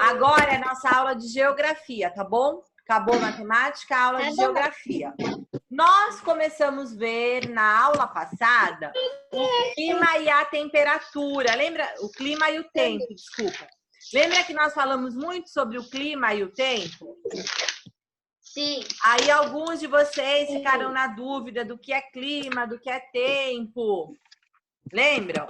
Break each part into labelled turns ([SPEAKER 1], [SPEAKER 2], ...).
[SPEAKER 1] Agora é nossa aula de geografia, tá bom? Acabou matemática, aula de geografia. Nós começamos a ver na aula passada o clima e a temperatura. Lembra? O clima e o tempo, desculpa. Lembra que nós falamos muito sobre o clima e o tempo?
[SPEAKER 2] Sim.
[SPEAKER 1] Aí alguns de vocês ficaram na dúvida do que é clima, do que é tempo. Lembram?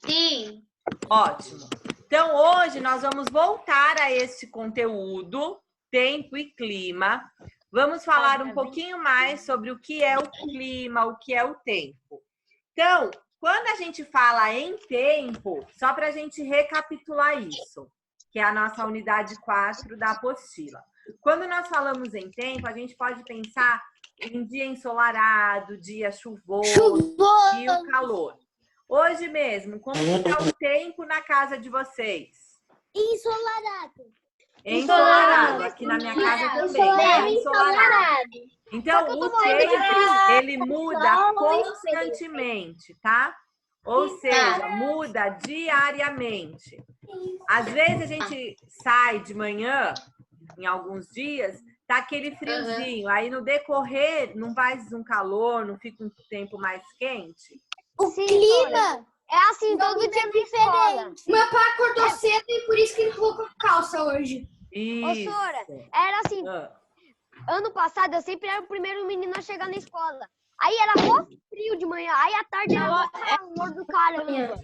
[SPEAKER 2] Sim.
[SPEAKER 1] Ótimo. Então, hoje nós vamos voltar a esse conteúdo, tempo e clima. Vamos falar um pouquinho mais sobre o que é o clima, o que é o tempo. Então, quando a gente fala em tempo, só para a gente recapitular isso, que é a nossa unidade 4 da apostila. Quando nós falamos em tempo, a gente pode pensar em dia ensolarado, dia chuvoso e o calor. Hoje mesmo, como está o tempo na casa de vocês?
[SPEAKER 3] Ensolarado.
[SPEAKER 1] Ensolarado. Aqui na minha casa também. É ensolarado. Então, o tempo, ele muda constantemente, tá? Ou seja, muda diariamente. Às vezes a gente sai de manhã, em alguns dias, tá aquele friozinho. Aí no decorrer, não faz um calor, não fica um tempo mais quente.
[SPEAKER 3] O clima é assim, todo dia diferente.
[SPEAKER 4] Meu pai acordou cedo e por isso que ele colocou calça hoje.
[SPEAKER 1] Isso.
[SPEAKER 3] Ô, Sora, era assim, ano passado eu sempre era o primeiro menino a chegar na escola. Aí era mó frio de manhã, aí à tarde era mó calor do caramba.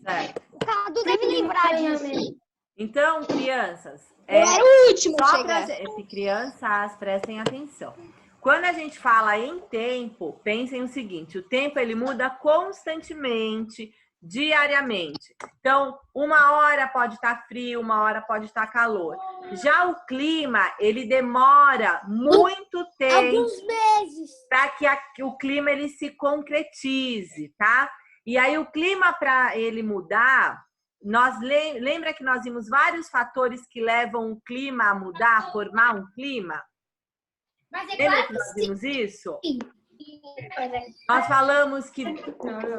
[SPEAKER 1] Certo.
[SPEAKER 3] O Cadu deve lembrar disso.
[SPEAKER 1] Então, crianças,
[SPEAKER 4] Eu era o último a
[SPEAKER 1] só
[SPEAKER 4] chegar.
[SPEAKER 1] para crianças, prestem atenção. Quando a gente fala em tempo, pensem o seguinte, o tempo ele muda constantemente, diariamente. Então, uma hora pode estar frio, uma hora pode estar calor. Já o clima, ele demora muito tempo.
[SPEAKER 3] Alguns meses.
[SPEAKER 1] Para que o clima ele se concretize, tá? E aí o clima, para ele mudar, lembra que nós vimos vários fatores que levam o clima a mudar, a formar um clima? Lembra que nós vimos isso? Nós falamos que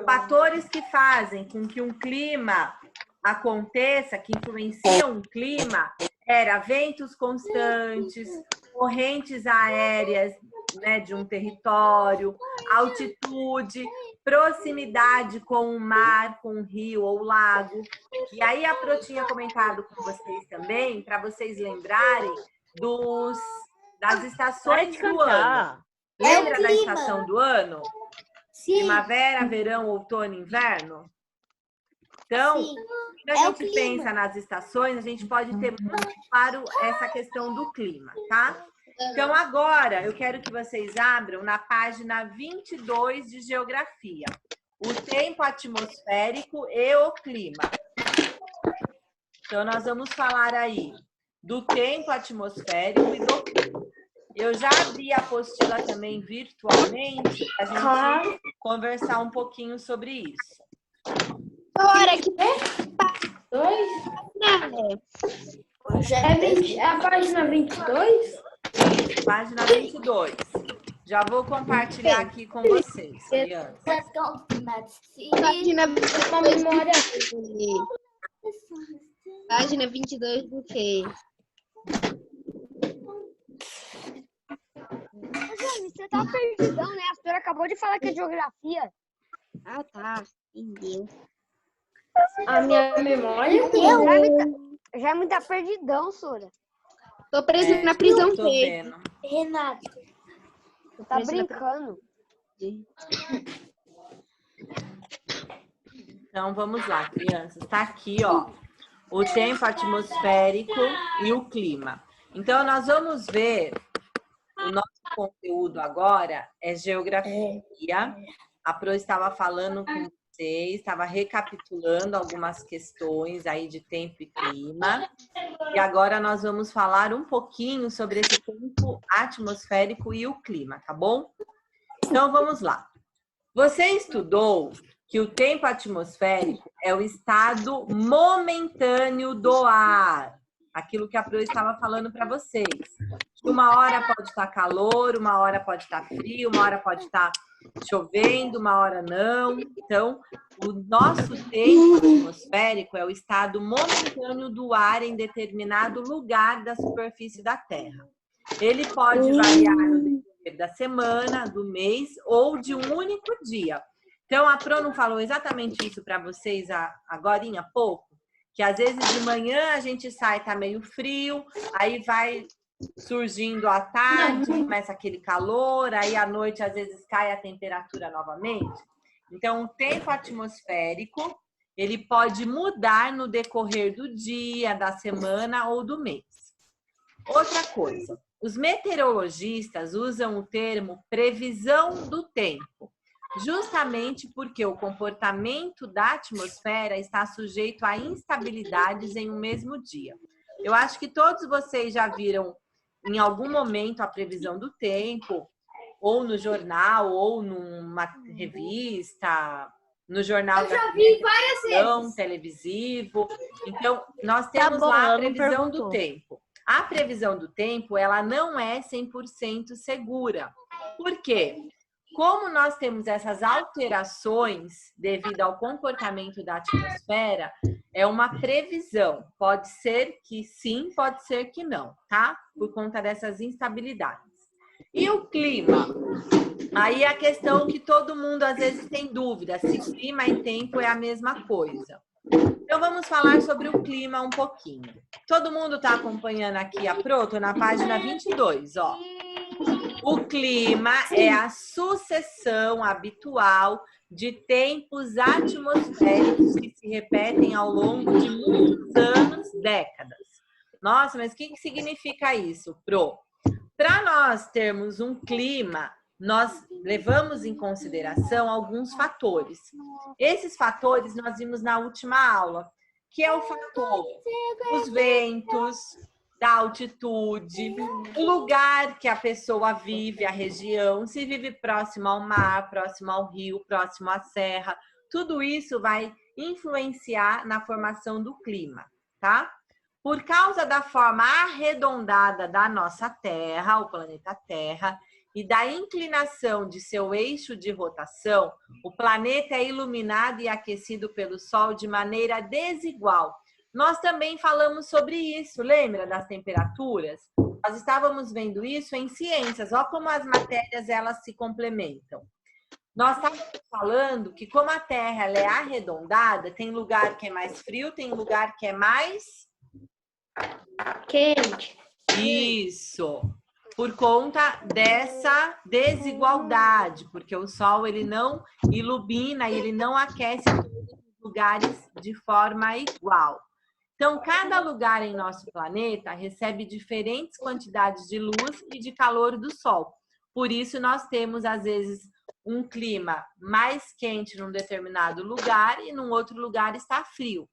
[SPEAKER 1] fatores que fazem com que um clima aconteça, que influenciam o clima, era ventos constantes, correntes aéreas, né, de um território, altitude, proximidade com o mar, com o rio ou lago. E aí a Pro tinha comentado com vocês também, para vocês lembrarem das estações do ano. Lembra da estação do ano?
[SPEAKER 3] Sim.
[SPEAKER 1] Primavera, verão, outono, inverno? Então, quando a gente pensa nas estações, a gente pode ter muito claro essa questão do clima, tá? Então, agora, eu quero que vocês abram na página 22 de Geografia. O tempo atmosférico e o clima. Então, nós vamos falar aí do tempo atmosférico e do clima. Eu já abri a apostila também virtualmente para a gente conversar um pouquinho sobre isso.
[SPEAKER 4] Agora que é a página 22?
[SPEAKER 1] Página 22. Já vou compartilhar aqui com vocês, crianças.
[SPEAKER 4] Página 22 memória. Página 22 do quê?
[SPEAKER 3] Você tá perdidão, né? A senhora acabou de falar que é geografia.
[SPEAKER 4] Ah, tá. Entendeu. A minha memória?
[SPEAKER 3] Já é muita perdidão, Sora.
[SPEAKER 4] Tô preso na prisão
[SPEAKER 1] Tô
[SPEAKER 4] feia.
[SPEAKER 1] vendo.
[SPEAKER 3] Renato. Você tá brincando.
[SPEAKER 1] Então, vamos lá, crianças. Tá aqui, ó, o tempo atmosférico e o clima. Então, nós vamos ver o nosso conteúdo agora é geografia. A Pro estava falando com vocês, estava recapitulando algumas questões aí de tempo e clima. E agora nós vamos falar um pouquinho sobre esse tempo atmosférico e o clima, tá bom? Então, vamos lá. Você estudou que o tempo atmosférico é o estado momentâneo do ar. Aquilo que a Pro estava falando para vocês. Uma hora pode estar calor, uma hora pode estar frio, uma hora pode estar chovendo, uma hora não. Então, o nosso tempo atmosférico é o estado momentâneo do ar em determinado lugar da superfície da Terra. Ele pode variar no decorrer da semana, do mês ou de um único dia. Então, a Pro não falou exatamente isso para vocês agorinha há pouco? Que às vezes de manhã a gente sai, tá meio frio, aí vai surgindo à tarde, começa aquele calor, aí à noite às vezes cai a temperatura novamente. Então, o tempo atmosférico, ele pode mudar no decorrer do dia, da semana ou do mês. Outra coisa, os meteorologistas usam o termo previsão do tempo, justamente porque o comportamento da atmosfera está sujeito a instabilidades em um mesmo dia. Eu acho que todos vocês já viram em algum momento a previsão do tempo, ou no jornal, ou numa revista, no jornal
[SPEAKER 4] Eu já vi várias vezes.
[SPEAKER 1] televisivo. Então, nós temos lá a previsão do tempo. A previsão do tempo, ela não é 100% segura. Por quê? Como nós temos essas alterações devido ao comportamento da atmosfera, é uma previsão. Pode ser que sim, pode ser que não, tá? Por conta dessas instabilidades. E o clima? Aí é a questão que todo mundo às vezes tem dúvida, se clima e tempo é a mesma coisa. Então vamos falar sobre o clima um pouquinho. Todo mundo está acompanhando aqui a Pro? Tô na página 22, ó. O clima é a sucessão habitual de tempos atmosféricos que se repetem ao longo de muitos anos, décadas. Nossa, mas o que significa isso, Pro? Para nós termos um clima, nós levamos em consideração alguns fatores. Esses fatores nós vimos na última aula, que é o fator dos ventos, da altitude, o lugar que a pessoa vive, a região, se vive próximo ao mar, próximo ao rio, próximo à serra. Tudo isso vai influenciar na formação do clima, tá? Por causa da forma arredondada da nossa Terra, o planeta Terra, e da inclinação de seu eixo de rotação, o planeta é iluminado e aquecido pelo Sol de maneira desigual. Nós também falamos sobre isso, lembra das temperaturas? Nós estávamos vendo isso em ciências, olha como as matérias elas se complementam. Nós estávamos falando que como a Terra ela é arredondada, tem lugar que é mais frio, tem lugar que é mais
[SPEAKER 2] Quente.
[SPEAKER 1] Isso. Por conta dessa desigualdade, porque o Sol ele não ilumina e ele não aquece todos os lugares de forma igual. Então, cada lugar em nosso planeta recebe diferentes quantidades de luz e de calor do Sol. Por isso, nós temos, às vezes, um clima mais quente num determinado lugar e num outro lugar está frio.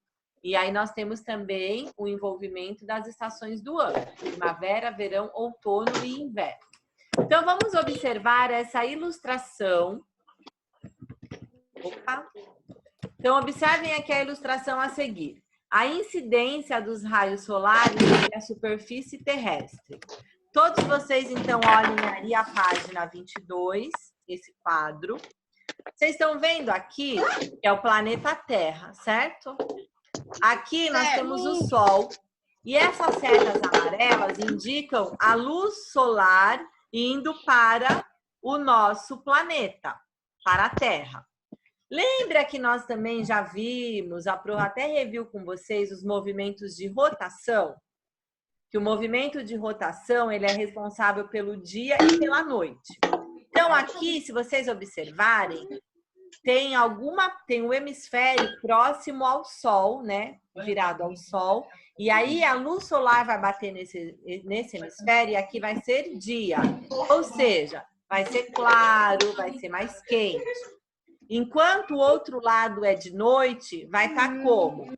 [SPEAKER 1] E aí nós temos também o envolvimento das estações do ano, primavera, verão, outono e inverno. Então, vamos observar essa ilustração. Opa! Então, observem aqui a ilustração a seguir. A incidência dos raios solares sobre a superfície terrestre. Todos vocês, então, olhem aí a página 22, esse quadro. Vocês estão vendo aqui que é o planeta Terra, certo? Aqui nós temos o Sol e essas setas amarelas indicam a luz solar indo para o nosso planeta, para a Terra. Lembra que nós também já vimos, a Pro até reviu com vocês os movimentos de rotação? Que o movimento de rotação ele é responsável pelo dia e pela noite. Então aqui, se vocês observarem, tem o hemisfério próximo ao Sol, né? Virado ao Sol. E aí a luz solar vai bater nesse hemisfério e aqui vai ser dia. Ou seja, vai ser claro, vai ser mais quente. Enquanto o outro lado é de noite, vai estar como?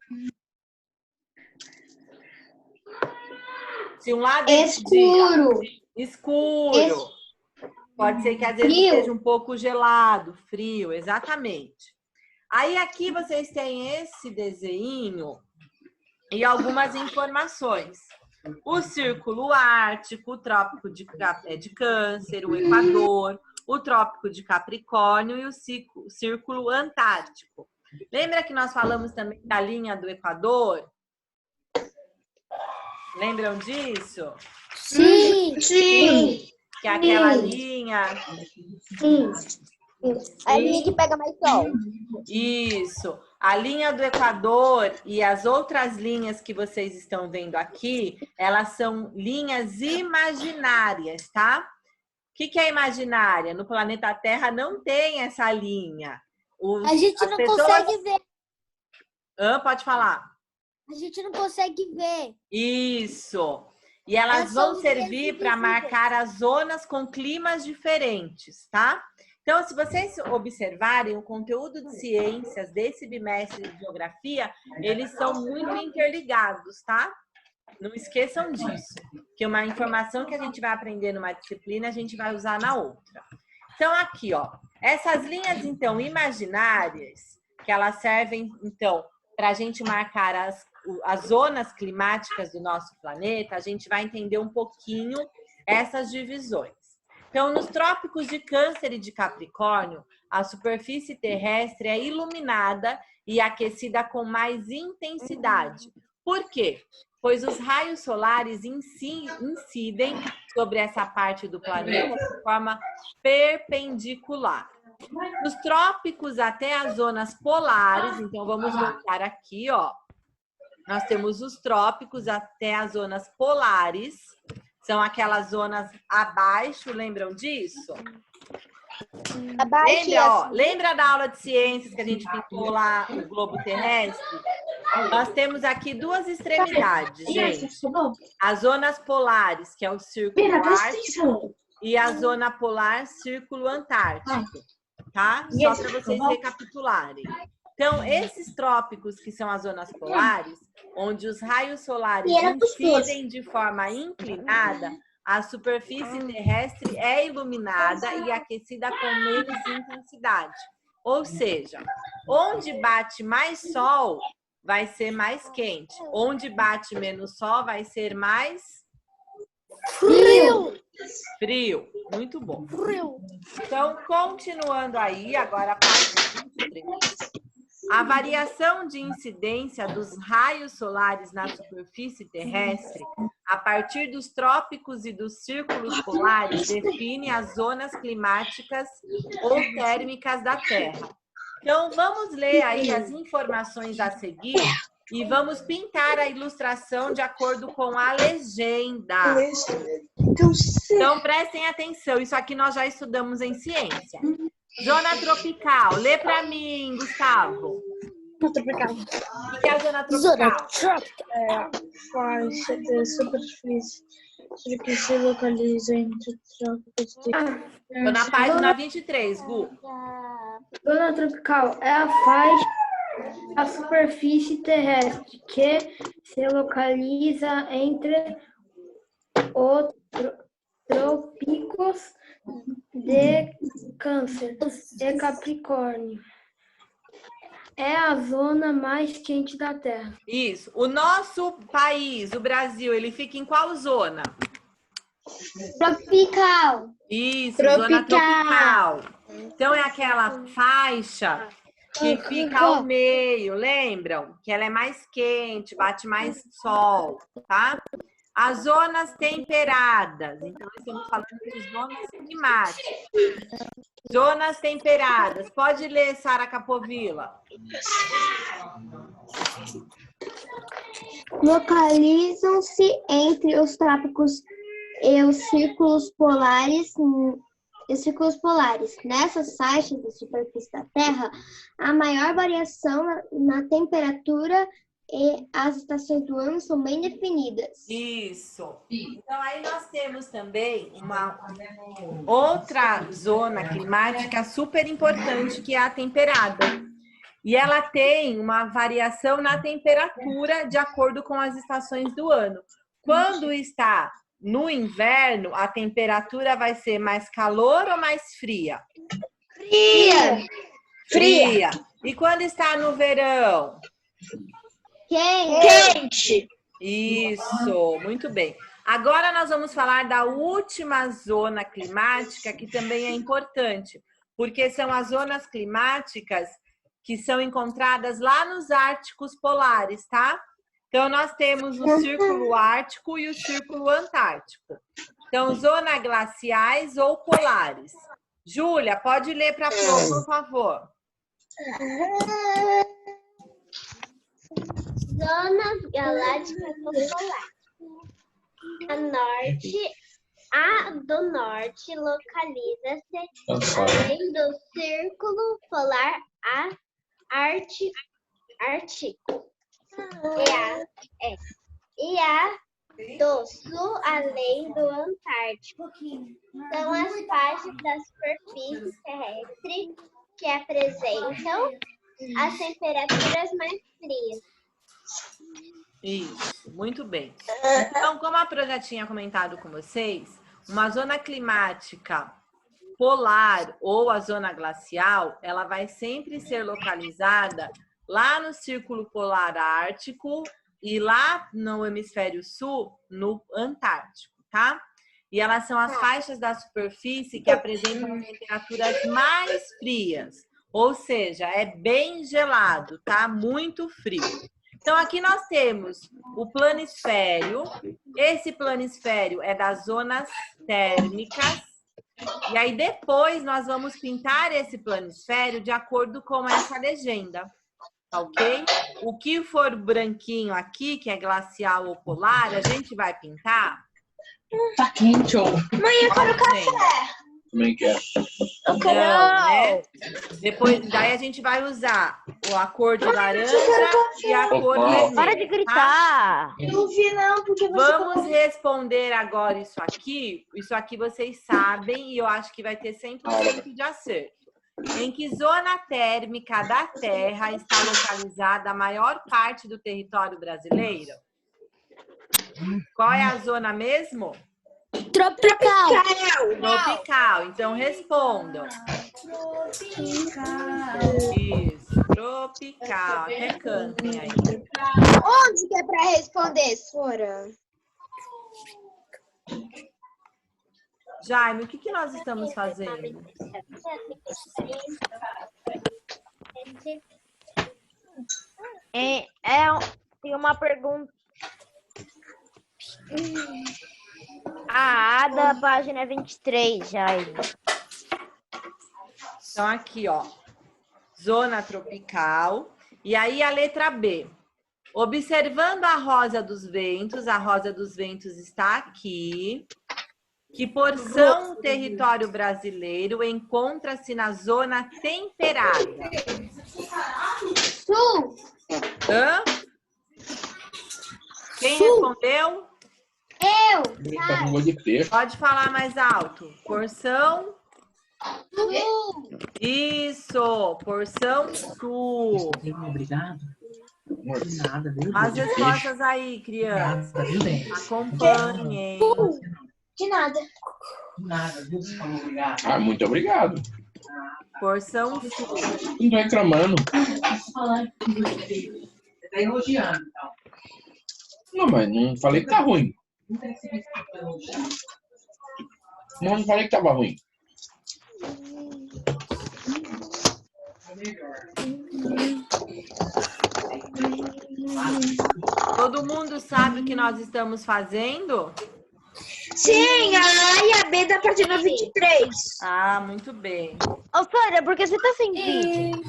[SPEAKER 1] Se um lado é
[SPEAKER 2] Escuro.
[SPEAKER 1] Dia, escuro. Pode ser que às vezes esteja um pouco gelado, frio, exatamente. Aí aqui vocês têm esse desenho e algumas informações. O Círculo Ártico, o Trópico de Câncer, o Equador, o Trópico de Capricórnio e o Círculo Antártico. Lembra que nós falamos também da linha do Equador? Lembram disso?
[SPEAKER 3] Sim.
[SPEAKER 2] Sim.
[SPEAKER 1] Que é aquela linha...
[SPEAKER 2] Sim.
[SPEAKER 3] A linha que pega mais sol.
[SPEAKER 1] Isso. A linha do Equador e as outras linhas que vocês estão vendo aqui, elas são linhas imaginárias, tá? O que é imaginária? No planeta Terra não tem essa linha.
[SPEAKER 3] A gente não consegue ver.
[SPEAKER 1] Pode falar.
[SPEAKER 3] A gente não consegue ver.
[SPEAKER 1] Isso. E elas vão servir para marcar as zonas com climas diferentes, tá? Então, se vocês observarem o conteúdo de ciências desse bimestre de geografia, eles são muito interligados, tá? Não esqueçam disso, que uma informação que a gente vai aprender numa disciplina, a gente vai usar na outra. Então, aqui, ó, essas linhas, então, imaginárias, que elas servem, então, para a gente marcar as zonas climáticas do nosso planeta, a gente vai entender um pouquinho essas divisões. Então, nos trópicos de Câncer e de Capricórnio, a superfície terrestre é iluminada e aquecida com mais intensidade. Por quê? Pois os raios solares incidem sobre essa parte do planeta de forma perpendicular. Dos trópicos até as zonas polares, então vamos voltar aqui, ó. Nós temos os trópicos até as zonas polares. São aquelas zonas abaixo, lembram disso? Lembra da aula de ciências que a gente pintou lá no globo terrestre? Nós temos aqui duas extremidades, gente. As zonas polares, que é o Círculo Ártico, e a zona polar, Círculo Antártico, tá? Só para vocês recapitularem. Então, esses trópicos, que são as zonas polares, onde os raios solares incidem de forma inclinada, a superfície terrestre é iluminada e aquecida com menos intensidade. Ou seja, onde bate mais sol, vai ser mais quente. Onde bate menos sol, vai ser mais... Frio. Muito bom. Então, continuando aí, agora a página 23. A variação de incidência dos raios solares na superfície terrestre, a partir dos trópicos e dos círculos polares, define as zonas climáticas ou térmicas da Terra. Então, vamos ler aí as informações a seguir e vamos pintar a ilustração de acordo com a legenda. Então, prestem atenção, isso aqui nós já estudamos em ciência. Zona tropical. Lê para mim, Gustavo.
[SPEAKER 4] Tropical.
[SPEAKER 1] O que é a zona tropical?
[SPEAKER 4] É a faixa de superfície que se localiza entre trópicos de...
[SPEAKER 1] Estou na página 23, Gu.
[SPEAKER 4] Zona tropical é a faixa da superfície terrestre que se localiza entre os trópicos de Câncer e Capricórnio. É a zona mais quente da Terra.
[SPEAKER 1] Isso. O nosso país, o Brasil, ele fica em qual zona?
[SPEAKER 3] Tropical.
[SPEAKER 1] Isso, zona tropical. Então, é aquela faixa que fica ao meio, lembram? Que ela é mais quente, bate mais sol, tá? As zonas temperadas. Então, estamos falando de zonas climáticas. Zonas temperadas. Pode ler, Sara Capovilla.
[SPEAKER 3] Localizam-se entre os trópicos e os círculos polares. Nessas faixas da superfície da Terra, a maior variação na temperatura e as estações do ano são bem definidas.
[SPEAKER 1] Isso. Então, aí nós temos também uma outra zona climática super importante, que é a temperada. E ela tem uma variação na temperatura de acordo com as estações do ano. Quando está no inverno, a temperatura vai ser mais calor ou mais fria? Fria. E quando está no verão?
[SPEAKER 3] Quente.
[SPEAKER 1] Isso, muito bem. Agora nós vamos falar da última zona climática, que também é importante, porque são as zonas climáticas que são encontradas lá nos árticos polares, tá? Então, nós temos o Círculo Ártico e o Círculo Antártico. Então, zona glaciais ou polares. Júlia, pode ler para a Flor, por favor.
[SPEAKER 2] Zonas galácticas ou polares. A do norte localiza-se além do Círculo Polar Ártico. E a do sul além do Antártico. São as faixas da superfície terrestre que apresentam as temperaturas mais frias.
[SPEAKER 1] Isso, muito bem. Então, como a Pro já tinha comentado com vocês, uma zona climática polar ou a zona glacial, ela vai sempre ser localizada lá no Círculo Polar Ártico e lá no Hemisfério Sul, no Antártico, tá? E elas são as faixas da superfície que apresentam temperaturas mais frias, ou seja, é bem gelado, tá? Muito frio. Então, aqui nós temos o planisfério. Esse planisfério é das zonas térmicas. E aí, depois, nós vamos pintar esse planisfério de acordo com essa legenda. Tá ok? O que for branquinho aqui, que é glacial ou polar, a gente vai pintar.
[SPEAKER 5] Tá quente, ó.
[SPEAKER 4] Mãe, eu quero café.
[SPEAKER 5] Também quero.
[SPEAKER 4] Eu quero.
[SPEAKER 1] Não, né? Depois, daí a gente vai usar a cor de laranja e a cor vermelha.
[SPEAKER 3] Para de gritar!
[SPEAKER 4] Eu não vi, não, porque você...
[SPEAKER 1] Vamos responder agora isso aqui. Isso aqui vocês sabem e eu acho que vai ter 100% de acerto. Em que zona térmica da Terra está localizada a maior parte do território brasileiro? Qual é a zona mesmo?
[SPEAKER 4] Tropical.
[SPEAKER 1] Tropical. Então, respondam. Isso, tropical. Até cantem aí.
[SPEAKER 4] Onde que é pra responder, Sora?
[SPEAKER 1] Jaime, o que nós estamos fazendo?
[SPEAKER 3] Tem uma pergunta. A da página 23, Jaime.
[SPEAKER 1] Então, aqui, ó. Zona tropical. E aí, a letra B. Observando a rosa dos ventos está aqui. Que porção do território brasileiro encontra-se na zona temperada?
[SPEAKER 2] Sul.
[SPEAKER 1] Hã? Quem respondeu?
[SPEAKER 2] Eu.
[SPEAKER 5] De peixe.
[SPEAKER 1] Pode falar mais alto. Porção?
[SPEAKER 2] Sul.
[SPEAKER 1] Isso, porção sul.
[SPEAKER 5] Obrigado. De nada, viu?
[SPEAKER 1] As respostas aí, crianças. Acompanhem.
[SPEAKER 2] De nada.
[SPEAKER 5] De nada, viu? Você falou obrigado.
[SPEAKER 6] Ah, muito obrigado.
[SPEAKER 1] Porção sul.
[SPEAKER 6] Não tô reclamando.
[SPEAKER 5] Você tá elogiando, então.
[SPEAKER 6] Não, mas não falei que tá ruim.
[SPEAKER 5] Não tem que ser elogiando.
[SPEAKER 6] Não falei que tava ruim.
[SPEAKER 5] É melhor.
[SPEAKER 1] Todo mundo sabe o que nós estamos fazendo?
[SPEAKER 4] Sim, a A e a B da página 23.
[SPEAKER 1] Ah, muito bem.
[SPEAKER 3] Ô, Sora, por que você tá sem vídeo?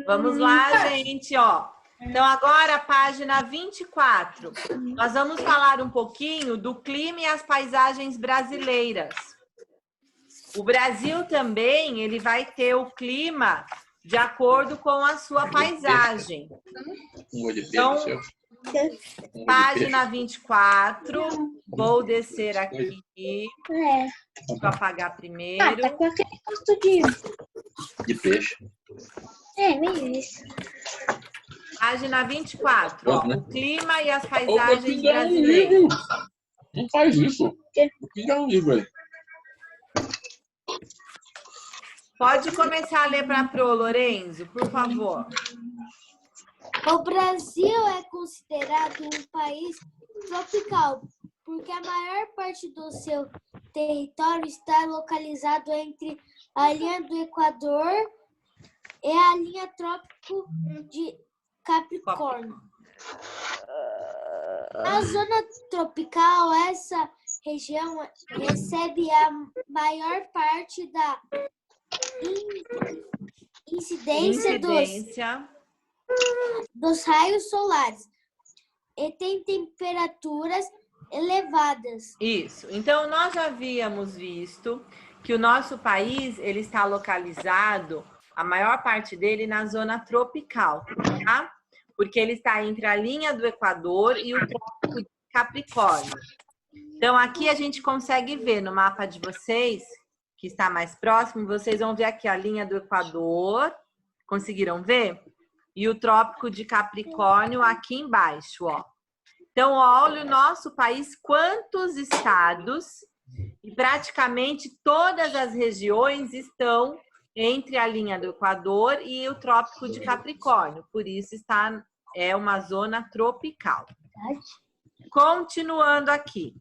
[SPEAKER 1] Vamos lá, gente, ó. Então, agora, página 24. Nós vamos falar um pouquinho do clima e as paisagens brasileiras. O Brasil também, ele vai ter o clima de acordo com a sua paisagem. Então, página 24. Vou descer aqui. Vou apagar primeiro.
[SPEAKER 4] Tá com aquele gosto
[SPEAKER 6] De peixe.
[SPEAKER 4] meio isso.
[SPEAKER 1] Página 24. Ó, o clima e as paisagens
[SPEAKER 6] Paisagens
[SPEAKER 1] brasileiras.
[SPEAKER 6] Não faz isso. Fica um livro aí.
[SPEAKER 1] Pode começar a ler para a Pro, Lorenzo, por favor.
[SPEAKER 2] O Brasil é considerado um país tropical, porque a maior parte do seu território está localizado entre a linha do Equador e a linha trópico de Capricórnio. Na zona tropical, essa região recebe a maior parte da incidência dos raios solares e tem temperaturas elevadas.
[SPEAKER 1] Isso. Então, nós já havíamos visto que o nosso país ele está localizado, a maior parte dele, na zona tropical, tá? Porque ele está entre a linha do Equador e o Trópico de Capricórnio. Então, aqui a gente consegue ver no mapa de vocês, que está mais próximo, vocês vão ver aqui a linha do Equador, conseguiram ver? E o Trópico de Capricórnio aqui embaixo, ó. Então, olha o nosso país, quantos estados, e praticamente todas as regiões estão entre a linha do Equador e o Trópico de Capricórnio. Por isso, é uma zona tropical. Continuando aqui.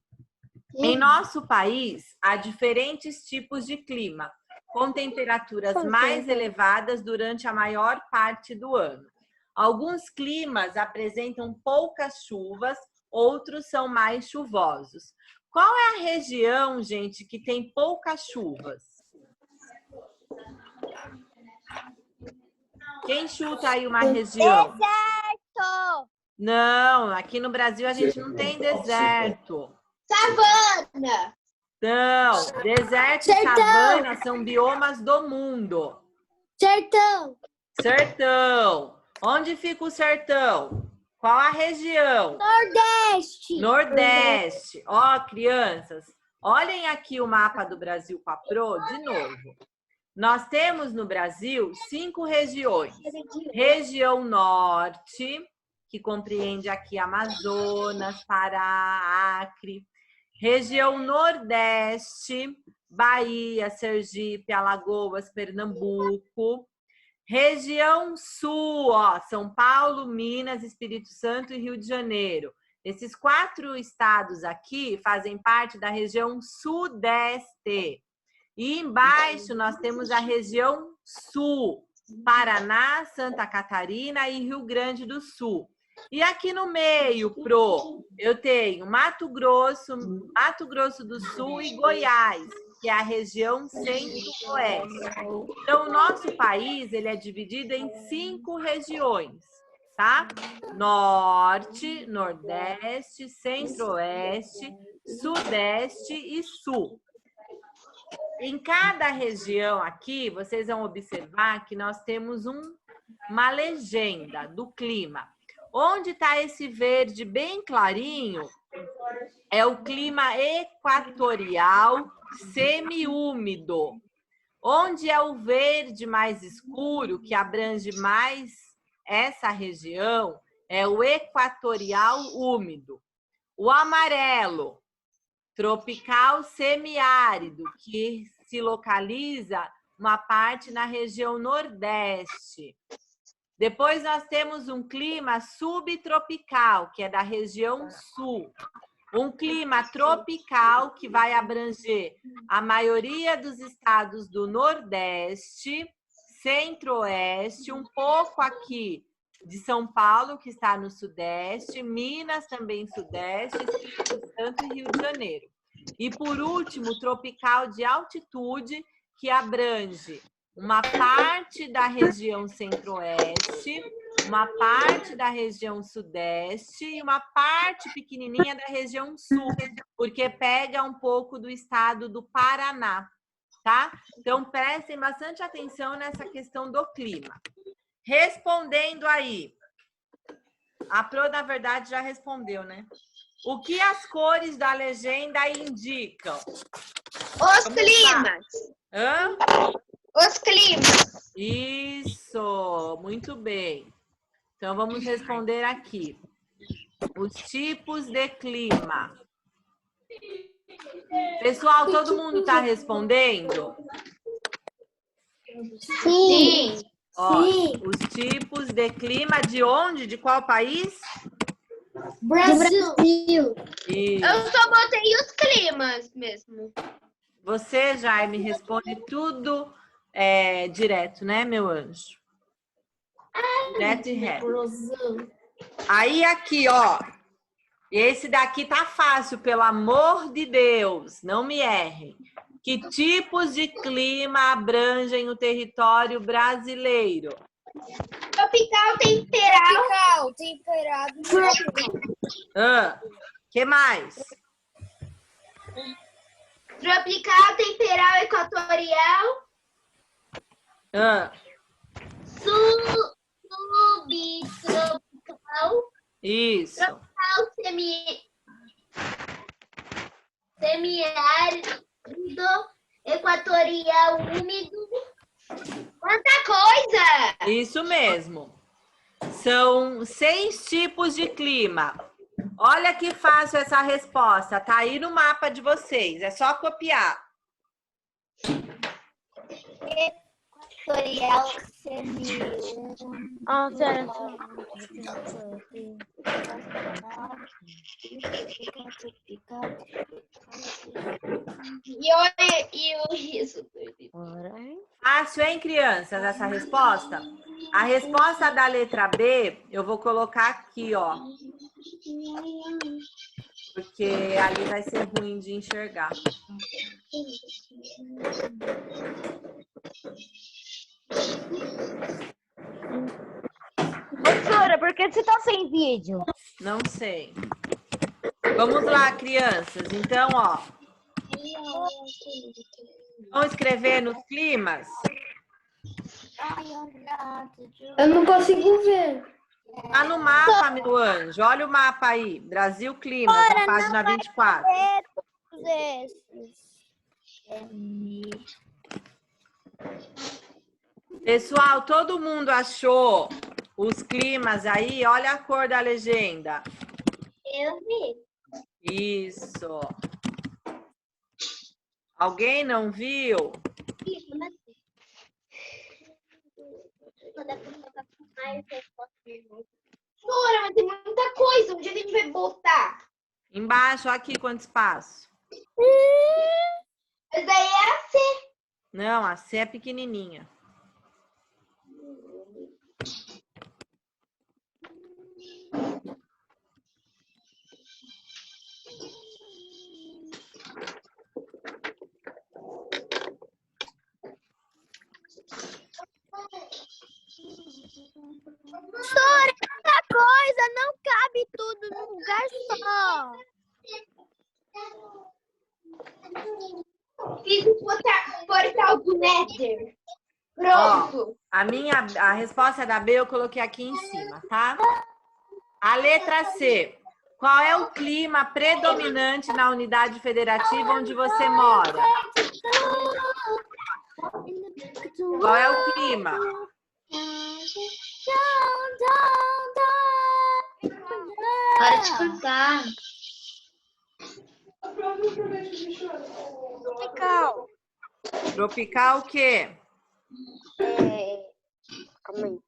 [SPEAKER 1] Em nosso país, há diferentes tipos de clima, com temperaturas mais elevadas durante a maior parte do ano. Alguns climas apresentam poucas chuvas, outros são mais chuvosos. Qual é a região, gente, que tem poucas chuvas? Quem chuta aí uma região?
[SPEAKER 3] Deserto!
[SPEAKER 1] Não, aqui no Brasil a gente não tem deserto.
[SPEAKER 2] Savana!
[SPEAKER 1] Não, deserto e savana são biomas do mundo.
[SPEAKER 2] Sertão!
[SPEAKER 1] Sertão. Onde fica o sertão? Qual a região?
[SPEAKER 2] Nordeste!
[SPEAKER 1] Nordeste. Ó, crianças, olhem aqui o mapa do Brasil com a Pro de novo. Nós temos no Brasil 5 regiões. Região Norte, que compreende aqui Amazonas, Pará, Acre. Região Nordeste, Bahia, Sergipe, Alagoas, Pernambuco. Região Sul, ó, São Paulo, Minas, Espírito Santo e Rio de Janeiro. Esses 4 estados aqui fazem parte da região Sudeste. E embaixo nós temos a região Sul, Paraná, Santa Catarina e Rio Grande do Sul. E aqui no meio, Pro, eu tenho Mato Grosso do Sul e Goiás, que é a região centro-oeste. Então, o nosso país ele é dividido em 5 regiões, tá? Norte, Nordeste, Centro-Oeste, Sudeste e Sul. Em cada região aqui, vocês vão observar que nós temos uma legenda do clima. Onde está esse verde bem clarinho é o clima equatorial semiúmido. Onde é o verde mais escuro, que abrange mais essa região, é o equatorial úmido. O amarelo, tropical semiárido, que se localiza uma parte na região Nordeste. Depois nós temos um clima subtropical, que é da região Sul. Um clima tropical que vai abranger a maioria dos estados do Nordeste, Centro-Oeste, um pouco aqui de São Paulo, que está no Sudeste, Minas também Sudeste, Espírito Santo e Rio de Janeiro. E por último, tropical de altitude, que abrange uma parte da região Centro-Oeste, uma parte da região Sudeste e uma parte pequenininha da região Sul, porque pega um pouco do estado do Paraná, tá? Então, prestem bastante atenção nessa questão do clima. Respondendo aí, a Pro, na verdade, já respondeu, né? O que as cores da legenda indicam?
[SPEAKER 2] Os climas.
[SPEAKER 1] Hã?
[SPEAKER 2] Os climas.
[SPEAKER 1] Isso, muito bem. Então, vamos responder aqui. Os tipos de clima. Pessoal, todo mundo está respondendo?
[SPEAKER 2] Sim.
[SPEAKER 1] Ó,
[SPEAKER 2] Sim.
[SPEAKER 1] os tipos de clima de onde? De qual país?
[SPEAKER 2] Brasil.
[SPEAKER 1] Isso.
[SPEAKER 7] Eu só botei os climas mesmo.
[SPEAKER 1] Você, Jaime, responde tudo direto, né, meu anjo? Direto e reto. Aí aqui, ó. Esse daqui tá fácil, pelo amor de Deus. Não me errem. Que tipos de clima abrangem o território brasileiro?
[SPEAKER 7] Tropical, temperado.
[SPEAKER 2] Temperado.
[SPEAKER 1] Que mais?
[SPEAKER 7] Tropical, temperal, equatorial. Subtropical.
[SPEAKER 1] Isso.
[SPEAKER 7] Semiárido, equatorial, úmido. Quanta coisa!
[SPEAKER 1] Isso mesmo. São 6 tipos de clima. Olha que fácil essa resposta. Tá aí no mapa de vocês. É só copiar.
[SPEAKER 7] Equatorial, E o riso.
[SPEAKER 1] Fácil, hein, crianças, essa resposta? A resposta da letra B, eu vou colocar aqui, ó. Porque ali vai ser ruim de enxergar.
[SPEAKER 3] Professora, por que você tá sem vídeo?
[SPEAKER 1] Não sei. Vamos lá, crianças. Então, ó. Vamos escrever nos climas?
[SPEAKER 2] Eu não consigo ver.
[SPEAKER 1] Tá no mapa, meu anjo. Olha o mapa aí. Brasil Clima, na página 24. Pessoal, todo mundo achou os climas aí? Olha a cor da legenda.
[SPEAKER 7] Eu vi.
[SPEAKER 1] Isso. Alguém não viu?
[SPEAKER 7] Professora, mas tem muita coisa. Onde a gente vai botar?
[SPEAKER 1] Embaixo, aqui, quanto espaço?
[SPEAKER 7] Essa daí é a C.
[SPEAKER 1] Não, a C é pequenininha.
[SPEAKER 3] Professora, essa coisa não cabe tudo num lugar só.
[SPEAKER 7] Fiz o portal do Nether. Pronto.
[SPEAKER 1] A resposta da B eu coloquei aqui em cima, tá? A letra C. Qual é o clima predominante na unidade federativa onde você mora? Qual é o clima?
[SPEAKER 7] Para de cantar.
[SPEAKER 3] Tropical.
[SPEAKER 1] Tropical o quê?
[SPEAKER 3] Calma aí.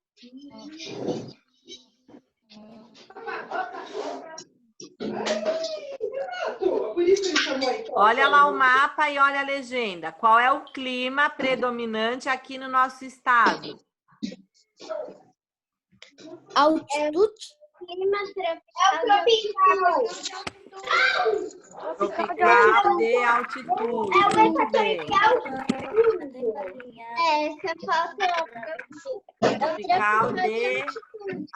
[SPEAKER 1] Olha lá o mapa e olha a legenda. Qual é o clima predominante aqui no nosso estado?
[SPEAKER 2] Altitude.
[SPEAKER 7] Clima tropical.
[SPEAKER 1] Tropical de altitude. Muito bem.
[SPEAKER 7] Essa falta.
[SPEAKER 1] Tropical de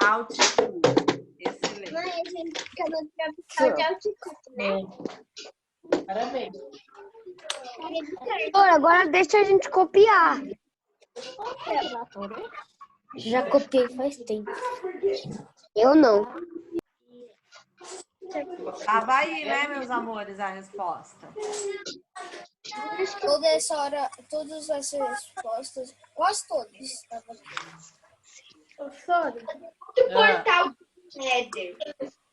[SPEAKER 1] altitude. Excelente.
[SPEAKER 7] Mãe, a gente fica no tropical de altitude, né?
[SPEAKER 5] Parabéns.
[SPEAKER 3] Professora, agora deixa a gente copiar.
[SPEAKER 2] Já copiei faz tempo.
[SPEAKER 3] Eu não.
[SPEAKER 1] Tava aí, né, meus amores, a resposta.
[SPEAKER 2] Toda essa hora, todas essas respostas, quase todas.
[SPEAKER 4] Professora,
[SPEAKER 7] O portal do Nether.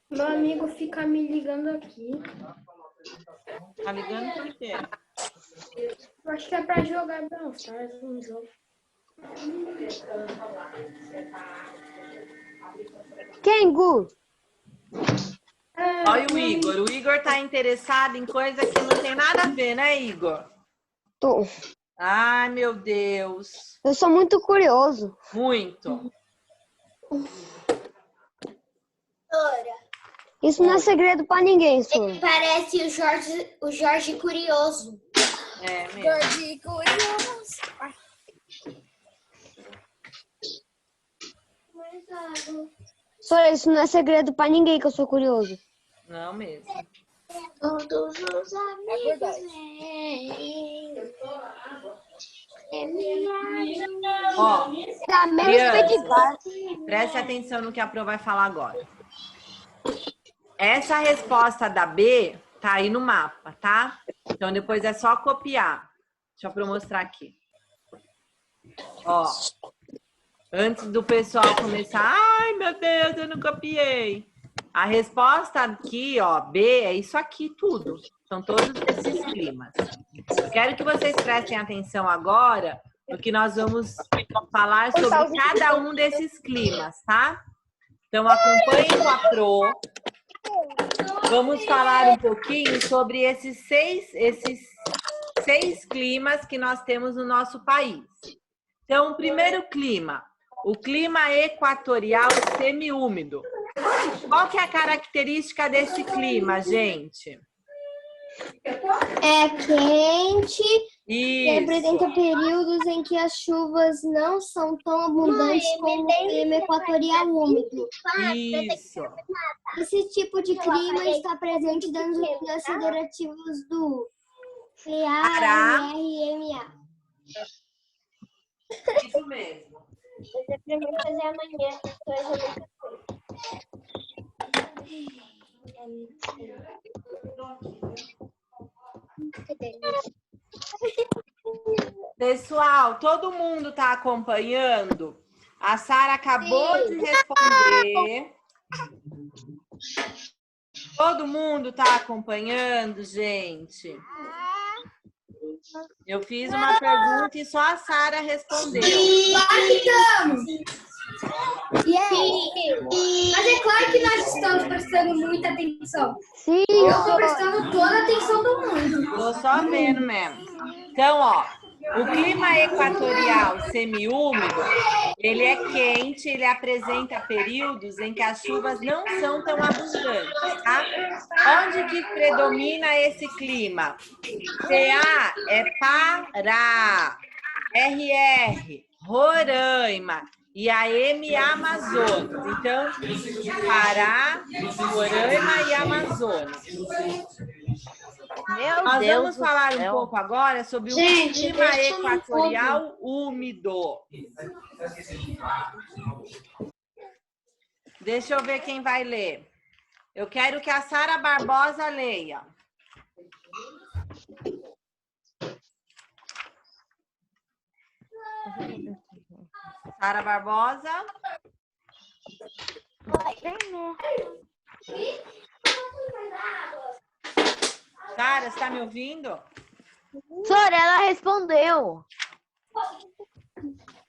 [SPEAKER 4] meu amigo fica me ligando aqui.
[SPEAKER 1] Tá ligando por quê?
[SPEAKER 4] Eu acho que é pra jogar Brawl Stars, um jogo.
[SPEAKER 3] Quem, Gu?
[SPEAKER 1] Olha o Igor. O Igor tá interessado em coisa que não tem nada a ver, né, Igor?
[SPEAKER 3] Tô.
[SPEAKER 1] Ai, meu Deus.
[SPEAKER 3] Eu sou muito curioso.
[SPEAKER 1] Muito.
[SPEAKER 3] Isso não é segredo pra ninguém, senhor.
[SPEAKER 2] Parece o Jorge Curioso.
[SPEAKER 1] É mesmo.
[SPEAKER 2] Jorge Curioso.
[SPEAKER 3] Senhor, isso não é segredo pra ninguém que eu sou curioso.
[SPEAKER 1] Não mesmo.
[SPEAKER 2] Todos os amigos.
[SPEAKER 1] Ó,
[SPEAKER 3] Dá menos
[SPEAKER 1] crianças,
[SPEAKER 3] feedback.
[SPEAKER 1] preste atenção no que a Pro vai falar agora. Essa resposta da B tá aí no mapa, tá? Então depois é só copiar. Deixa eu Pro mostrar aqui. Ó, antes do pessoal começar, ai meu Deus, eu não copiei. A resposta aqui, ó, B, é isso aqui tudo. São todos esses climas. Eu quero que vocês prestem atenção agora no que nós vamos falar sobre cada um desses climas, tá? Então acompanhem com a Pro. Vamos falar um pouquinho sobre esses seis climas que nós temos no nosso país. Então, o primeiro clima, o clima equatorial semiúmido. Qual que é a característica desse clima, gente?
[SPEAKER 2] É quente e
[SPEAKER 1] Isso,
[SPEAKER 2] apresenta períodos em que as chuvas não são tão abundantes como o clima equatorial úmido.
[SPEAKER 1] isso.
[SPEAKER 2] Esse tipo de clima está presente nas federativas do
[SPEAKER 1] Pará.
[SPEAKER 2] CA-RMA.
[SPEAKER 1] Isso mesmo.
[SPEAKER 2] Mas é pra mim fazer amanhã,
[SPEAKER 1] Pessoal, todo mundo está acompanhando? A Sara acabou de responder. Todo mundo está acompanhando, gente? Eu fiz uma pergunta e só a Sara respondeu.
[SPEAKER 2] Mas é claro que nós estamos prestando muita atenção.
[SPEAKER 3] Sim,
[SPEAKER 2] Eu estou prestando toda a atenção do mundo.
[SPEAKER 1] Tô só vendo mesmo. Então, ó, o clima equatorial semiúmido, ele é quente, ele apresenta períodos em que as chuvas não são tão abundantes, tá? Onde que predomina esse clima? CA é Pará, RR, Roraima e a M Amazonas. Então, Pará, Roraima e Amazonas. Nós vamos falar um pouco agora sobre o clima equatorial úmido. Deixa eu ver quem vai ler. Eu quero que a Sara Barbosa leia. Sara Barbosa. Sara, você está me ouvindo?
[SPEAKER 3] senhor, ela respondeu.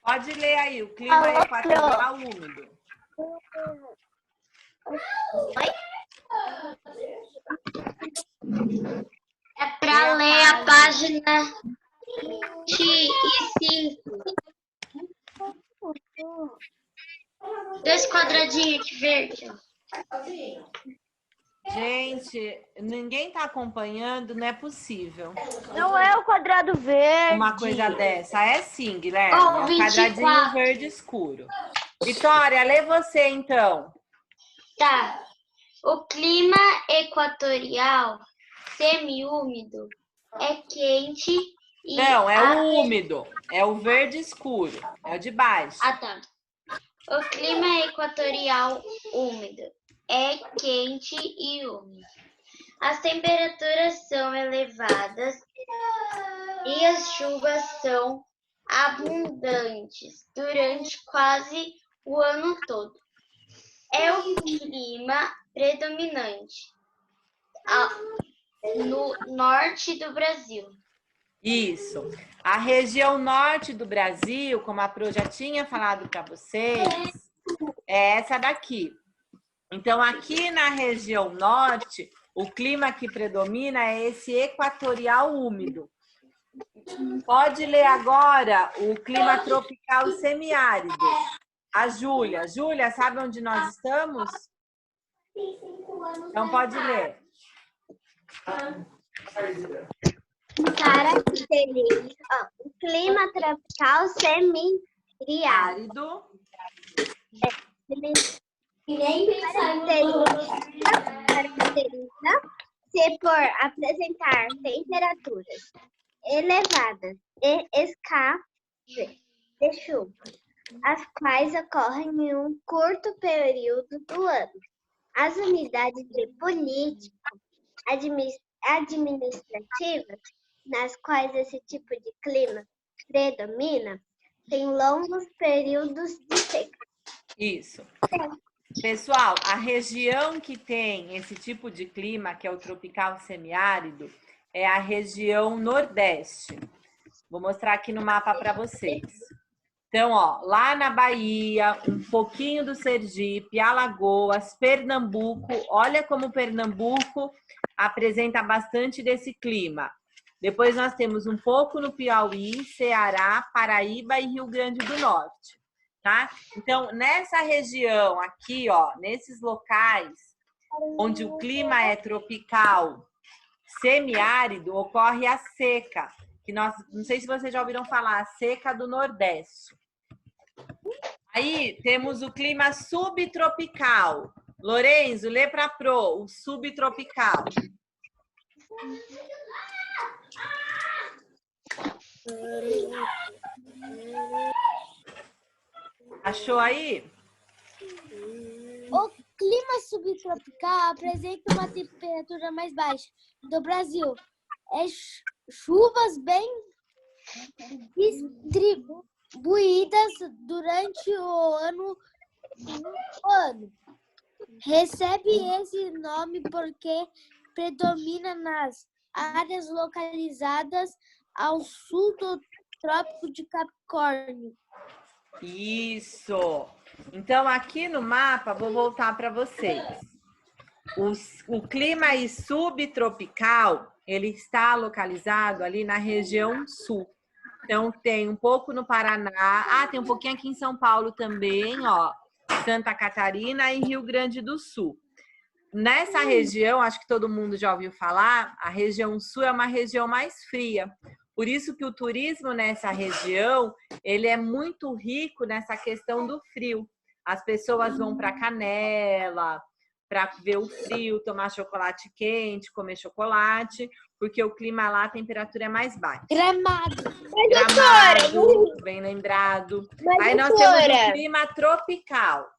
[SPEAKER 1] Pode ler aí, o clima equatorial úmido.
[SPEAKER 7] É para ler a página 25. 2 quadradinhos de verde.
[SPEAKER 1] Gente, ninguém está acompanhando, não é possível.
[SPEAKER 3] Não é o quadrado verde.
[SPEAKER 1] Uma coisa dessa. É sim, Guilherme.
[SPEAKER 7] Ó,
[SPEAKER 1] É um
[SPEAKER 7] 24.
[SPEAKER 1] quadradinho verde escuro. Vitória, lê você então.
[SPEAKER 7] Tá. O clima equatorial semiúmido é quente e...
[SPEAKER 1] Não, é o úmido. É o verde escuro. É o de baixo.
[SPEAKER 7] Ah, tá. O clima equatorial úmido é quente e úmido. As temperaturas são elevadas e as chuvas são abundantes durante quase o ano todo. É o clima predominante no norte do Brasil.
[SPEAKER 1] Isso. A região norte do Brasil, como a Pro já tinha falado para vocês, é essa daqui. Então, aqui na região norte, o clima que predomina é esse equatorial úmido. Pode ler agora o clima tropical semiárido. A Júlia. Júlia, sabe onde nós estamos? Então, pode ler.
[SPEAKER 3] Caracteriza o clima tropical semi-árido. Caracteriza-se por apresentar temperaturas elevadas e escassez de chuva, as quais ocorrem em um curto período do ano. As unidades de político-administrativas, nas quais esse tipo de clima predomina, têm longos períodos de seca.
[SPEAKER 1] Isso. Pessoal, a região que tem esse tipo de clima, que é o tropical semiárido, é a região nordeste. Vou mostrar aqui no mapa para vocês. Então, ó, lá na Bahia, um pouquinho do Sergipe, Alagoas, Pernambuco. Olha como Pernambuco apresenta bastante desse clima. Depois nós temos um pouco no Piauí, Ceará, Paraíba e Rio Grande do Norte. Tá? Então, nessa região aqui, ó, nesses locais onde o clima é tropical, semiárido, ocorre a seca, que nós, não sei se vocês já ouviram falar, a seca do Nordeste. Aí temos o clima subtropical. Lorenzo, lê para Pro, o subtropical. Achou aí?
[SPEAKER 2] O clima subtropical apresenta uma temperatura mais baixa do Brasil. É chuvas bem distribuídas durante o ano. Recebe esse nome porque predomina nas áreas localizadas ao sul do Trópico de Capricórnio.
[SPEAKER 1] Isso. Então, aqui no mapa, vou voltar para vocês. O clima subtropical, ele está localizado ali na região sul. Então, tem um pouco no Paraná. Ah, tem um pouquinho aqui em São Paulo também, ó. Santa Catarina e Rio Grande do Sul. Nessa região, acho que todo mundo já ouviu falar, a região sul é uma região mais fria. Por isso que o turismo nessa região, ele é muito rico nessa questão do frio. As pessoas vão para Canela, para ver o frio, tomar chocolate quente, comer chocolate, porque o clima lá, a temperatura é mais baixa.
[SPEAKER 2] Gramado,
[SPEAKER 1] bem lembrado. Aí nós temos o clima tropical.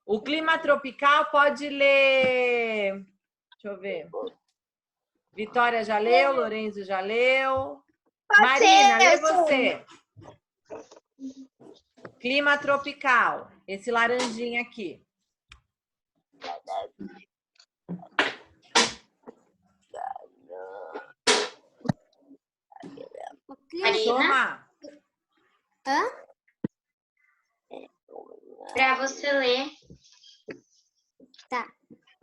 [SPEAKER 1] O clima tropical pode ler... Deixa eu ver. Vitória já leu, Lorenzo já leu. Marina, lê você. Clima tropical. Esse laranjinha aqui.
[SPEAKER 7] Marina, para você ler.
[SPEAKER 2] Tá.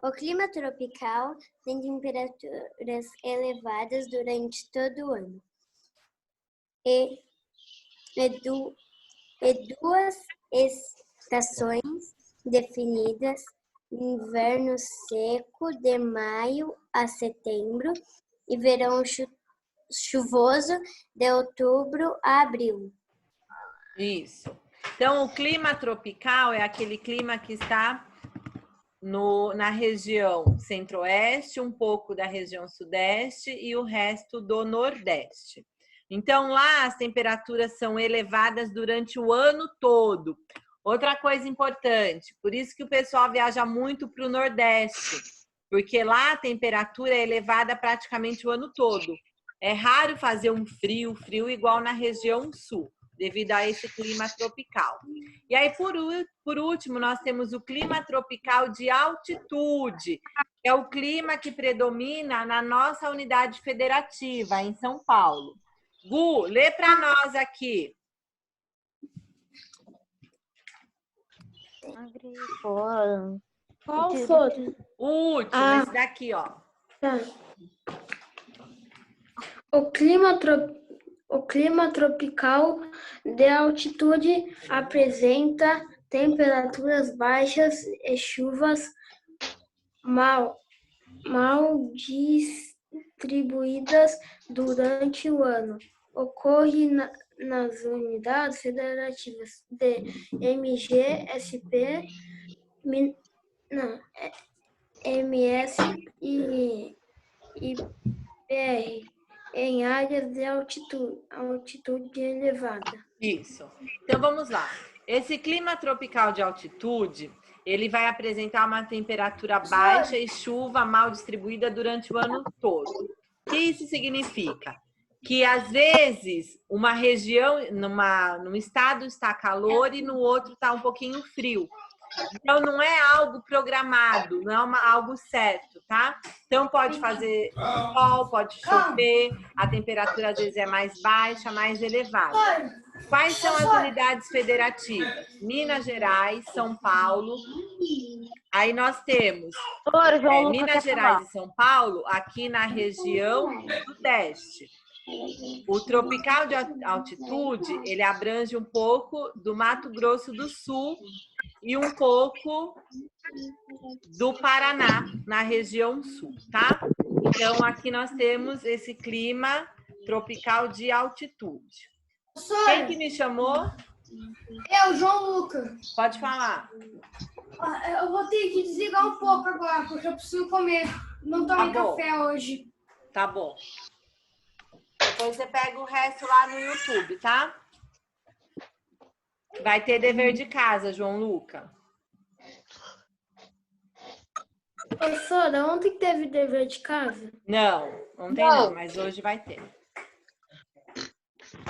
[SPEAKER 2] O clima tropical tem temperaturas elevadas durante todo o ano. E duas estações definidas: inverno seco de maio a setembro e verão chuvoso de outubro a abril.
[SPEAKER 1] Isso. Então, o clima tropical é aquele clima que está na região centro-oeste, um pouco da região sudeste e o resto do nordeste. Então, lá as temperaturas são elevadas durante o ano todo. Outra coisa importante, por isso que o pessoal viaja muito para o nordeste, porque lá a temperatura é elevada praticamente o ano todo. É raro fazer um frio igual na região sul, devido a esse clima tropical. E aí, por último, nós temos o clima tropical de altitude, que é o clima que predomina na nossa unidade federativa, em São Paulo. Gu, lê para nós aqui.
[SPEAKER 4] Qual for?
[SPEAKER 1] O último, esse daqui, ó.
[SPEAKER 4] Tá. O clima tropical de altitude apresenta temperaturas baixas e chuvas mal distribuídas durante o ano. Ocorre nas unidades federativas de MG, MS e PR em áreas de altitude elevada.
[SPEAKER 1] Isso. Então, vamos lá. Esse clima tropical de altitude, ele vai apresentar uma temperatura baixa e chuva mal distribuída durante o ano todo. O que isso significa? Que, às vezes, uma região, num estado está calor e no outro está um pouquinho frio. Então, não é algo programado, não é algo certo, tá? Então, pode fazer sol, pode chover, a temperatura às vezes é mais baixa, mais elevada. Quais são as unidades federativas? Minas Gerais, São Paulo. Aí nós temos Minas Gerais e São Paulo aqui na região sudeste. O tropical de altitude, ele abrange um pouco do Mato Grosso do Sul e um pouco do Paraná, na região sul, tá? Então, aqui nós temos esse clima tropical de altitude. Quem que me chamou?
[SPEAKER 8] Eu, João Lucas.
[SPEAKER 1] Pode falar.
[SPEAKER 8] Eu vou ter que desligar um pouco agora, porque eu preciso comer. Não tomei café hoje.
[SPEAKER 1] Tá bom. Depois você pega o resto lá no YouTube, tá? Vai ter dever de casa, João Luca.
[SPEAKER 4] Professora, ontem teve dever de casa?
[SPEAKER 1] Não, ontem não, mas hoje vai ter.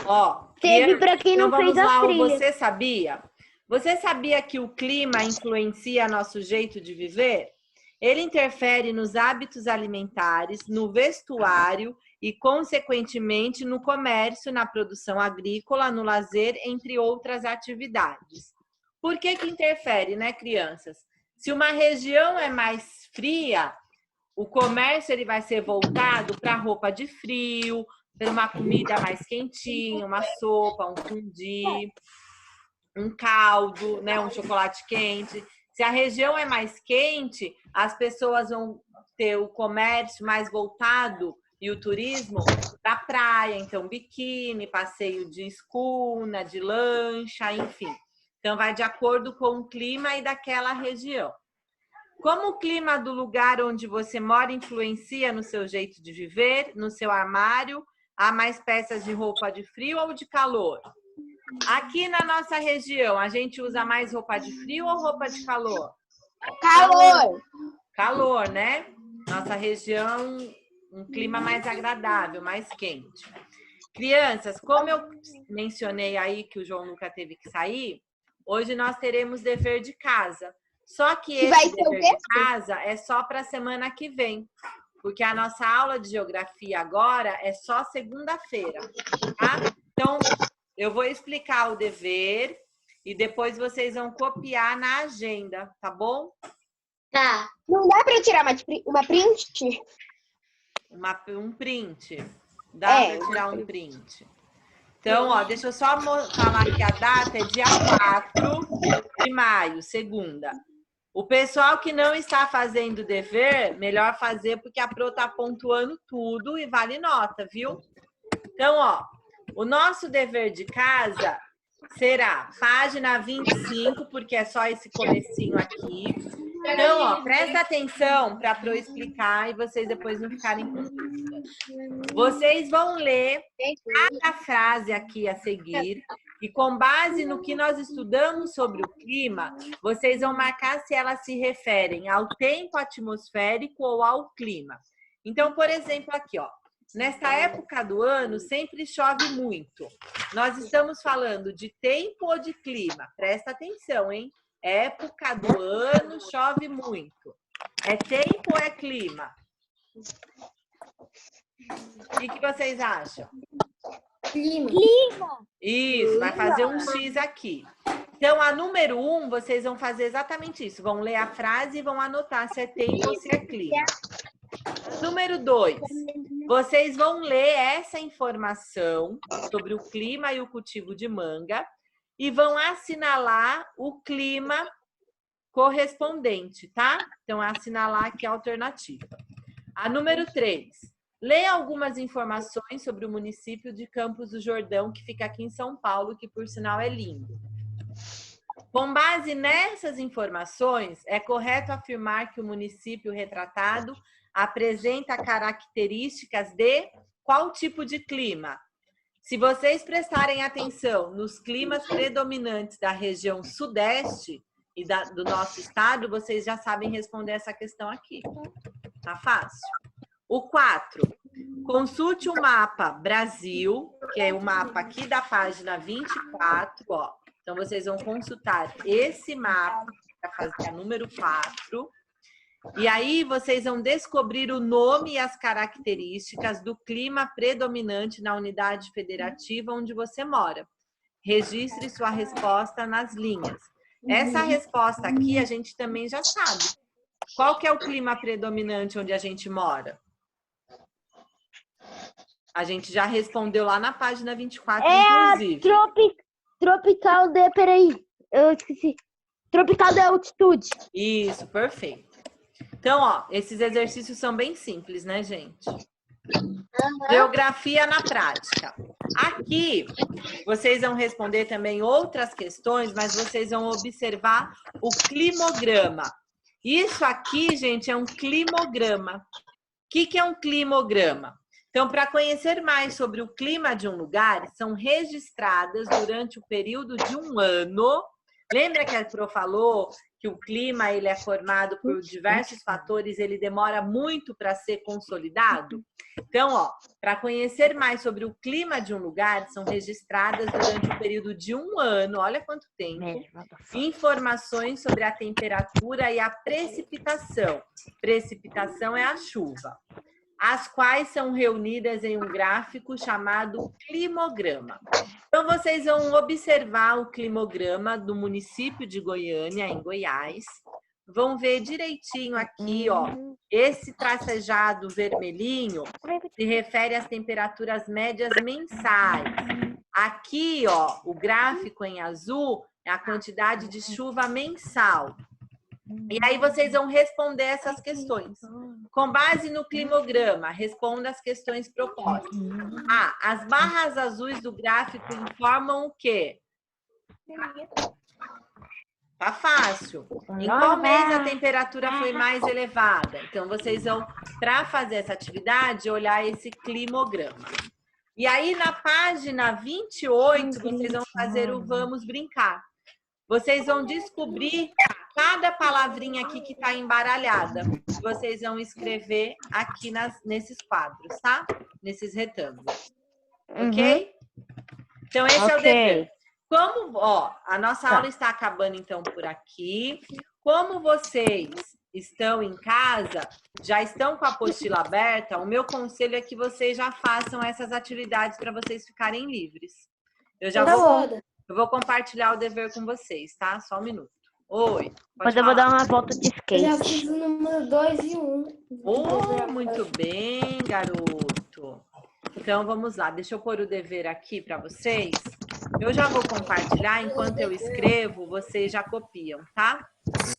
[SPEAKER 1] Ó,
[SPEAKER 3] teve para quem não fez a trilha.
[SPEAKER 1] Você sabia? Você sabia que o clima influencia nosso jeito de viver? Ele interfere nos hábitos alimentares, no vestuário e, consequentemente, no comércio, na produção agrícola, no lazer, entre outras atividades. Por que que interfere, né, crianças? Se uma região é mais fria, o comércio ele vai ser voltado para roupa de frio, para uma comida mais quentinha, uma sopa, um fundi, um caldo, né, um chocolate quente. Se a região é mais quente, as pessoas vão ter o comércio mais voltado e o turismo para a praia, então biquíni, passeio de escuna, de lancha, enfim. Então vai de acordo com o clima e daquela região. Como o clima do lugar onde você mora influencia no seu jeito de viver, no seu armário, há mais peças de roupa de frio ou de calor? Aqui na nossa região, a gente usa mais roupa de frio ou roupa de calor?
[SPEAKER 7] Calor.
[SPEAKER 1] Calor, né? Nossa região, um clima mais agradável, mais quente. Crianças, como eu mencionei aí que o João Luca teve que sair, hoje nós teremos dever de casa. Só que esse dever de casa é só para a semana que vem, porque a nossa aula de geografia agora é só segunda-feira, tá? Então, eu vou explicar o dever e depois vocês vão copiar na agenda, tá bom?
[SPEAKER 7] Tá. Não dá para tirar uma print?
[SPEAKER 1] Um print. Dá para tirar um print. Então, ó, deixa eu só falar que a data é dia 4 de maio, segunda. O pessoal que não está fazendo dever, melhor fazer porque a Pro tá pontuando tudo e vale nota, viu? Então, ó, o nosso dever de casa será página 25, porque é só esse comecinho aqui. Então, ó, presta atenção para a Pro explicar e vocês depois não ficarem com dúvida. Vocês vão ler cada frase aqui a seguir e com base no que nós estudamos sobre o clima, vocês vão marcar se elas se referem ao tempo atmosférico ou ao clima. Então, por exemplo, aqui, ó. Nesta época do ano, sempre chove muito. Nós estamos falando de tempo ou de clima? Presta atenção, hein? Época do ano, chove muito. É tempo ou é clima? O que vocês acham?
[SPEAKER 8] Clima.
[SPEAKER 1] Isso, vai fazer um X aqui. Então, a número 1, vocês vão fazer exatamente isso. Vão ler a frase e vão anotar se é tempo ou se é clima. Número 2, vocês vão ler essa informação sobre o clima e o cultivo de manga e vão assinalar o clima correspondente, tá? Então, assinalar aqui a alternativa. A número 3, leia algumas informações sobre o município de Campos do Jordão, que fica aqui em São Paulo, que por sinal é lindo. Com base nessas informações, é correto afirmar que o município retratado apresenta características de qual tipo de clima? Se vocês prestarem atenção nos climas predominantes da região sudeste e do nosso estado, vocês já sabem responder essa questão aqui. Tá fácil. O 4, consulte o mapa Brasil, que é o mapa aqui da página 24, ó. Então, vocês vão consultar esse mapa para fazer a número 4. E aí, vocês vão descobrir o nome e as características do clima predominante na unidade federativa onde você mora. Registre sua resposta nas linhas. Essa resposta aqui a gente também já sabe. Qual que é o clima predominante onde a gente mora? A gente já respondeu lá na página 24, inclusive.
[SPEAKER 9] Tropical de... Peraí, eu esqueci. Tropical de altitude.
[SPEAKER 1] Isso, perfeito. Então, ó, esses exercícios são bem simples, né, gente? Geografia na prática. Aqui, vocês vão responder também outras questões, mas vocês vão observar o climograma. Isso aqui, gente, é um climograma. O que é um climograma? Então, para conhecer mais sobre o clima de um lugar, são registradas durante o período de um ano. Lembra que a Pro falou que o clima ele é formado por diversos fatores, ele demora muito para ser consolidado? Então, ó, para conhecer mais sobre o clima de um lugar, são registradas durante o período de um ano, olha quanto tempo, informações sobre a temperatura e a precipitação. Precipitação é a chuva. As quais são reunidas em um gráfico chamado climograma. Então, vocês vão observar o climograma do município de Goiânia, em Goiás. Vão ver direitinho aqui, ó, esse tracejado vermelhinho se refere às temperaturas médias mensais. Aqui, ó, o gráfico em azul é a quantidade de chuva mensal. E aí vocês vão responder essas questões. Com base no climograma, responda as questões propostas. Ah, as barras azuis do gráfico informam o quê? Tá fácil. Em qual mês a temperatura foi mais elevada? Então, vocês vão, para fazer essa atividade, olhar esse climograma. E aí, na página 28, vocês vão fazer o Vamos Brincar. Vocês vão descobrir cada palavrinha aqui que está embaralhada. Vocês vão escrever aqui nesses quadros, tá? Nesses retângulos. Ok? Então, esse é o dever. Como, ó, a nossa aula está acabando, então, por aqui. Como vocês estão em casa, já estão com a apostila aberta, o meu conselho é que vocês já façam essas atividades para vocês ficarem livres. Eu já vou compartilhar o dever com vocês, tá? Só um minuto. Oi.
[SPEAKER 9] Mas eu vou dar uma volta de skate.
[SPEAKER 8] Já fiz o número 2 e 1.
[SPEAKER 1] Oh, muito bem, garoto. Então, vamos lá. Deixa eu pôr o dever aqui para vocês. Eu já vou compartilhar. Enquanto eu escrevo, vocês já copiam, tá?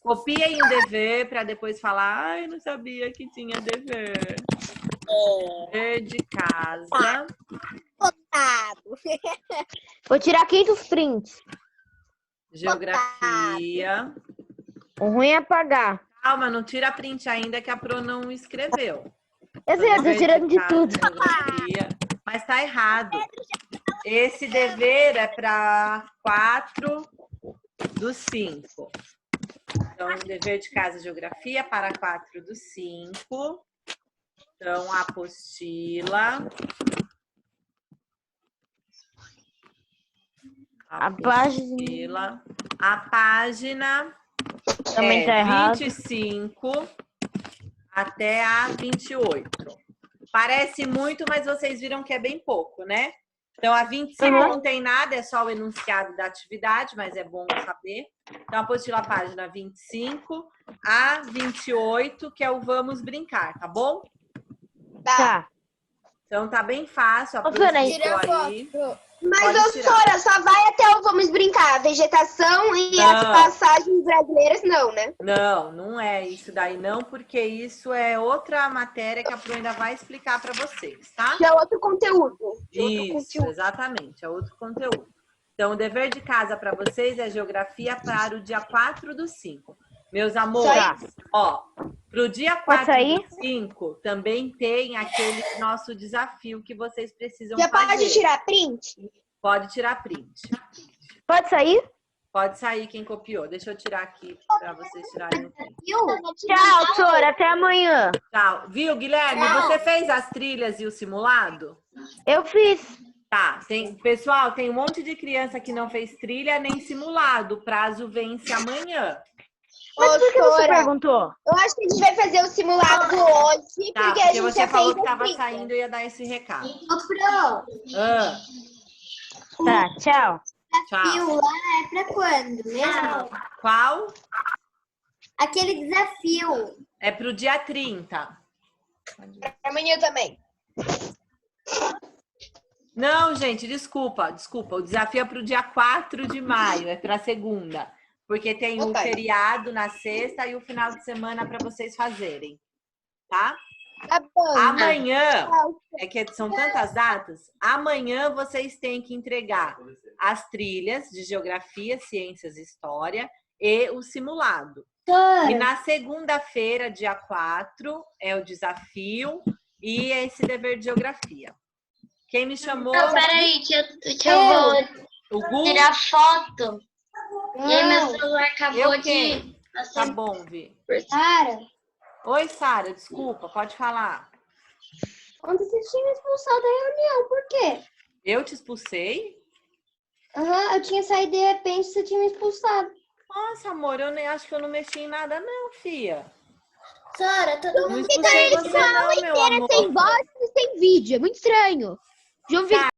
[SPEAKER 1] Copiem o dever para depois falar, ai, não sabia que tinha dever. Dever de casa.
[SPEAKER 9] Vou tirar 500 prints.
[SPEAKER 1] Geografia.
[SPEAKER 9] O ruim é apagar.
[SPEAKER 1] Calma, não tira print ainda que a Pro não escreveu.
[SPEAKER 9] Eu sei, eu tô tirando de tudo.
[SPEAKER 1] Geografia. Mas tá errado. Esse dever é para 4 dos 5. Então, dever de casa, geografia, para 4 dos 5. Então, a apostila. A página
[SPEAKER 9] também tá errado.
[SPEAKER 1] 25 até a 28. Parece muito, mas vocês viram que é bem pouco, né? Então, a 25 não tem nada, é só o enunciado da atividade, mas é bom saber. Então, apostila a página 25 a 28, que é o Vamos Brincar, tá bom?
[SPEAKER 9] Tá.
[SPEAKER 1] Então, tá bem fácil. A
[SPEAKER 7] Tira a
[SPEAKER 1] aí.
[SPEAKER 7] Mas, ô, Sora, só vai até o Vamos Brincar. Vegetação e as passagens brasileiras, não, né?
[SPEAKER 1] Não é isso daí não, porque isso é outra matéria que a Pro ainda vai explicar para vocês, tá?
[SPEAKER 7] Já é outro conteúdo.
[SPEAKER 1] Isso, exatamente, é outro conteúdo. Então, o dever de casa para vocês é geografia para o dia 4/5. Meus amores, ó, pro dia 4/5 também tem aquele nosso desafio que vocês precisam
[SPEAKER 7] fazer. Já pode tirar print?
[SPEAKER 1] Pode tirar print.
[SPEAKER 9] Pode sair?
[SPEAKER 1] Pode sair quem copiou. Deixa eu tirar aqui para vocês tirarem o print.
[SPEAKER 9] Tchau, Sora. Até amanhã.
[SPEAKER 1] Tchau. Viu, Guilherme? Você fez as trilhas e o simulado?
[SPEAKER 9] Eu fiz.
[SPEAKER 1] Tá. Pessoal, tem um monte de criança que não fez trilha nem simulado. O prazo vence amanhã.
[SPEAKER 9] Mas por que você perguntou?
[SPEAKER 7] Eu acho que a gente vai fazer o simulado hoje,
[SPEAKER 1] tá,
[SPEAKER 7] porque a gente
[SPEAKER 1] você
[SPEAKER 7] já
[SPEAKER 1] falou
[SPEAKER 7] fez
[SPEAKER 1] que tava
[SPEAKER 7] assim.
[SPEAKER 1] saindo e ia dar esse recado.
[SPEAKER 9] Tá, tchau.
[SPEAKER 2] Desafio lá é pra quando mesmo?
[SPEAKER 1] Qual?
[SPEAKER 2] Aquele desafio.
[SPEAKER 1] É pro dia 30.
[SPEAKER 7] Amanhã também.
[SPEAKER 1] Não, gente, desculpa. O desafio é pro dia 4 de maio, é pra segunda. Porque tem o feriado na sexta e o final de semana para vocês fazerem, tá?
[SPEAKER 7] Tá bom.
[SPEAKER 1] Amanhã, é que são tantas datas, amanhã vocês têm que entregar as trilhas de geografia, ciências e história e o simulado. E na segunda-feira, dia 4, é o desafio e esse dever de geografia. Quem me chamou?
[SPEAKER 10] Não, peraí, que eu vou tirar foto. E aí meu celular acabou de...
[SPEAKER 1] Tá bom, Vi.
[SPEAKER 2] Sara.
[SPEAKER 1] Oi, Sara, desculpa, pode falar.
[SPEAKER 2] Ontem você tinha me expulsado da reunião, por quê?
[SPEAKER 1] Eu te expulsei?
[SPEAKER 2] Eu tinha saído de repente, você tinha me expulsado.
[SPEAKER 1] Nossa, amor, eu nem acho que eu não mexi em nada não, fia.
[SPEAKER 2] Sara, todo mundo
[SPEAKER 1] expulsei você não, meu amor.
[SPEAKER 9] Sem voz e sem vídeo, é muito estranho. João Vitor,